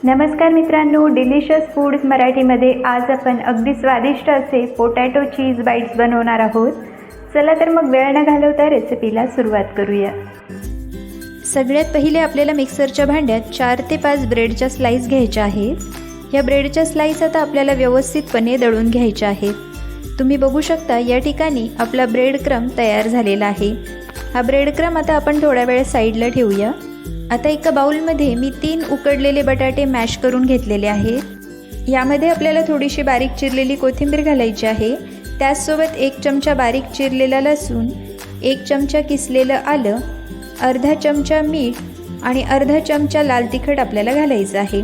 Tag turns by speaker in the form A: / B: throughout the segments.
A: नमस्कार मित्रांनो, delicious foods मराठीमध्ये आज आपण अगदी स्वादिष्ट असे पोटॅटो चीज बाईट्स बनवणार आहोत। चला तर मग वेळ न घालवता रेसिपीला सुरुवात करूया। सगळ्यात पहिले आपल्याला मिक्सरच्या भांड्यात 4 ते 5 ब्रेडच्या स्लाइस घ्यायच्या आहेत। या ब्रेडच्या स्लाइस आता आपल्याला व्यवस्थितपणे दळून घ्यायच्या आहेत। तुम्ही बघू शकता या ठिकाणी आपला ब्रेड क्रम तयार झालेला आहे। हा ब्रेड क्रम आता आपण थोडा वेळ साईडला ठेवूया। आता एका बाउलमध्ये मी 3 उकडलेले बटाटे मॅश करून घेतलेले आहेत। यामध्ये आपल्याला थोडीशी बारीक चिरलेली कोथिंबीर घालायची आहे। त्याचसोबत 1 चमचा बारीक चिरलेला लसूण, 1 चमचा किसलेलं आलं, अर्धा चमचा मीठ आणि अर्धा चमचा लाल तिखट आपल्याला घालायचं आहे।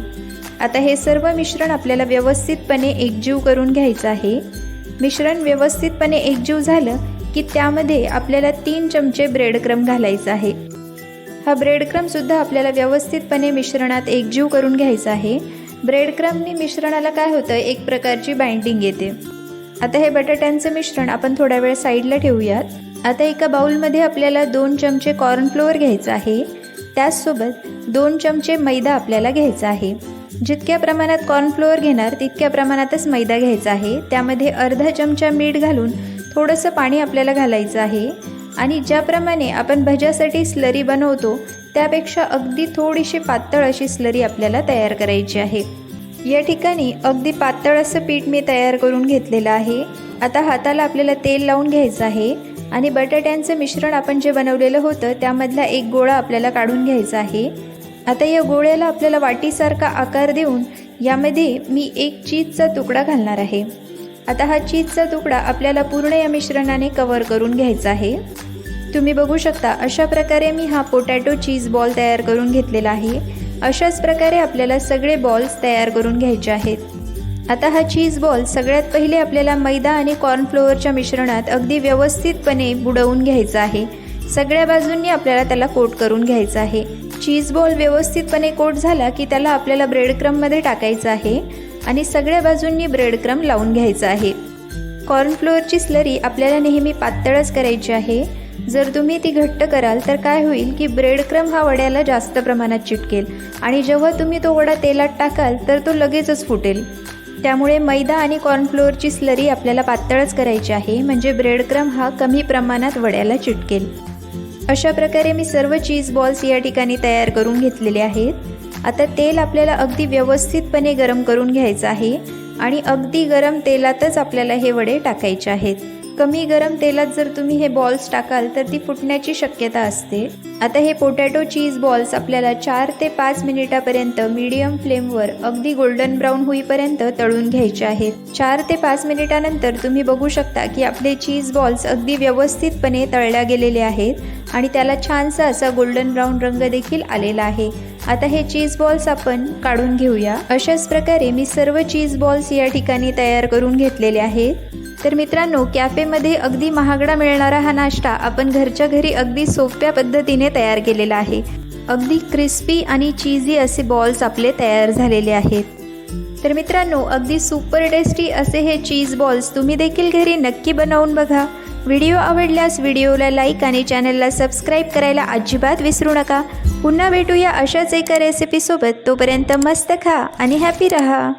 A: आता हे सर्व मिश्रण आपल्याला व्यवस्थितपणे एकजीव करून घ्यायचं आहे। मिश्रण व्यवस्थितपणे एकजीव झालं की त्यामध्ये आपल्याला 3 चमचे ब्रेड क्रम घालायचा आहे। हा ब्रेड क्रम सुद्धा आपल्याला व्यवस्थितपणे मिश्रणात एकजीव करून घ्यायचा आहे। ब्रेड क्रमनी मिश्रणाला काय होतं, एक प्रकारची बाइंडिंग येते। आता हे बटाट्यांचं मिश्रण आपण थोडा वेळ साईडला ठेवूयात। आता एका बाउलमध्ये आपल्याला 2 चमचे कॉर्नफ्लोअर घ्यायचं आहे। त्याचसोबत 2 चमचे मैदा आपल्याला घ्यायचा आहे। जितक्या प्रमाणात कॉर्नफ्लोअर घेणार तितक्या प्रमाणातच मैदा घ्यायचा आहे। त्यामध्ये अर्धा चमचा मीठ घालून थोडंसं पाणी आपल्याला घालायचं आहे आणि ज्याप्रमाणे आपण भज्यासाठी स्लरी बनवतो त्यापेक्षा अगदी थोडीशी पातळ अशी स्लरी आपल्याला तयार करायची आहे। या ठिकाणी अगदी पातळ असं पीठ मी तयार करून घेतलेलं आहे। आता हाताला आपल्याला तेल लावून घ्यायचं आहे आणि बटाट्यांचं मिश्रण आपण जे बनवलेलं होतं त्यामधला एक गोळा आपल्याला काढून घ्यायचा आहे। आता या गोळ्याला आपल्याला वाटीसारखा आकार देऊन यामध्ये मी 1 चीजचा तुकडा घालणार आहे। आता हा चीजचा तुकडा आपल्याला पूर्ण या मिश्रणाने कव्हर करून घ्यायचा आहे। तुम्ही बघू शकता अशा प्रकारे मी हा पोटॅटो चीज बॉल तयार करून घेतलेला आहे। अशाच प्रकारे आपल्याला सगळे बॉल्स तयार करून घ्यायचे आहेत। आता हा चीज बॉल सगळ्यात पहिले आपल्याला मैदा आणि कॉर्नफ्लोअरच्या मिश्रणात अगदी व्यवस्थितपणे बुडवून घ्यायचा आहे। सगळ्या बाजूंनी आपल्याला त्याला कोट करून घ्यायचं आहे। चीज बॉल व्यवस्थितपणे कोट झाला की त्याला आपल्याला ब्रेड क्रममध्ये टाकायचं आहे आणि सगळ्या बाजूंनी ब्रेड क्रम लावून घ्यायचा आहे। कॉर्नफ्लोअरची स्लरी आपल्याला नेहमी पातळच करायची आहे। जर तुम्ही ती घट्ट कराल तर काय होईल की ब्रेड क्रम हा वड्याला जास्त प्रमाणात चिटकेल आणि जेव्हा तुम्ही तो वडा तेलात टाकाल तर तो लगेचच फुटेल। त्यामुळे मैदा आणि कॉर्नफ्लोअरची स्लरी आपल्याला पातळच करायची आहे, म्हणजे ब्रेड क्रम हा कमी प्रमाणात वड्याला चिटकेल। अशा प्रकारे मी सर्व चीज बॉल्स या ठिकाणी तयार करून घेतलेले आहेत। आता तेल आपल्याला अगदी व्यवस्थितपणे गरम करून घ्यायचं आहे आणि अगदी गरम तेलातच आपल्याला हे वडे टाकायचे आहेत। कमी गरम तेलात जर तुम्ही हे बॉल्स टाकाल तर ती फुटण्याची शक्यता असते। आता हे पोटॅटो चीज बॉल्स आपल्याला 4 ते 5 मिनिटापर्यंत मीडियम फ्लेमवर अगदी गोल्डन ब्राऊन होईपर्यंत तळून घ्यायचे आहेत। 4 ते 5 मिनिटानंतर तुम्ही बघू शकता की आपले चीज बॉल्स अगदी व्यवस्थितपणे तळल्या गेलेले आहेत आणि त्याला छानसा असा गोल्डन ब्राऊन रंग देखील आलेला आहे। आता हे चीज बॉल्स आपण काढून घेऊया। अशाच प्रकारे मी सर्व चीज बॉल्स या ठिकाणी तयार करून घेतलेले आहेत। तर मित्रांनो, कॅफेमध्ये अगदी महागडा मिळणारा हा नाश्ता आपण घरच्या घरी अगदी सोप्या पद्धतीने तयार केलेला आहे। अगदी क्रिस्पी आणि चीजी असे बॉल्स आपले तयार झालेले आहेत। तर मित्रांनो, अगदी सुपर टेस्टी असे हे चीज बॉल्स तुम्ही देखील घरी नक्की बनवून बघा। व्हिडिओ आवडल्यास व्हिडिओला लाईक आणि चॅनलला सबस्क्राईब करायला अजिबात विसरू नका। पुन्हा भेटूया अशाच एका रेसिपीसोबत। तोपर्यंत मस्त खा आणि हॅपी रहा।